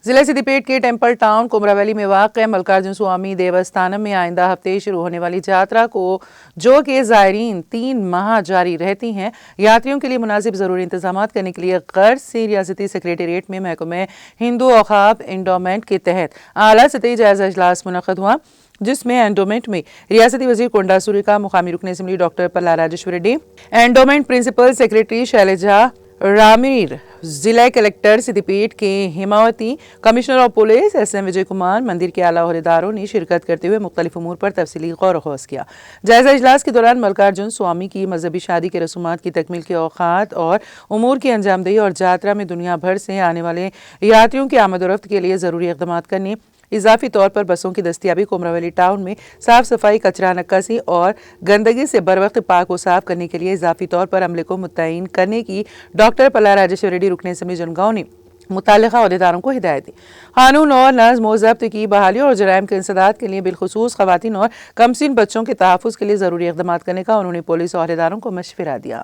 ضلع سدیپیٹ کے temple town کومرا valley میں واقع ملکارجن سوامی دیوستھانم میں آئندہ ہفتے شروع ہونے والی جاترا کو جو کہ زائرین 3 ماہ جاری رہتی ہیں، یاتریوں کے لیے مناسب ضروری انتظامات کرنے کے لیے غرض سے ریاستی سیکریٹریٹ میں محکمہ ہندو اوقاف انڈومنٹ کے تحت اعلیٰ سطحی جائزہ اجلاس منعقد ہوا، جس میں اینڈومنٹ میں ریاستی وزیر کونڈا سوریکا، مقامی رکن اسمبلی doctor Palla Rajeshwar Reddy, endowment principal secretary Shailaja Ramaiyer, ضلع collector Siddipet K Hemavathi, commissioner of police S M Vijay Kumar, مندر کے اعلیٰ عہدیداروں نے شرکت کرتے ہوئے مختلف امور پر تفصیلی غور و خوض کیا۔ جائزہ اجلاس کے دوران ملکارجن سوامی کی مذہبی شادی کے رسومات کی تکمیل کے اوقات اور امور کی انجام دہی اور جاترا میں دنیا بھر سے آنے والے یاتریوں کی آمد و رفت کے لیے ضروری اقدامات کرنے، اضافی طور پر بسوں کی دستیابی، کومرا ویلی ٹاؤن میں صاف صفائی، کچرا نکاسی اور گندگی سے بروقت پاک و صاف کرنے کے لیے اضافی طور پر عملے کو متعین کرنے کی ڈاکٹر پلا راجیشور ریڈی، رکن اسمبلی جنگاؤں نے متعلقہ عہدیداروں کو ہدایت دی۔ قانون اور نظم و ضبط کی بحالی اور جرائم کے انسداد کے لیے بالخصوص خواتین اور کمسن بچوں کے تحفظ کے لیے ضروری اقدامات کرنے کا انہوں نے پولیس عہدیداروں کو مشورہ دیا۔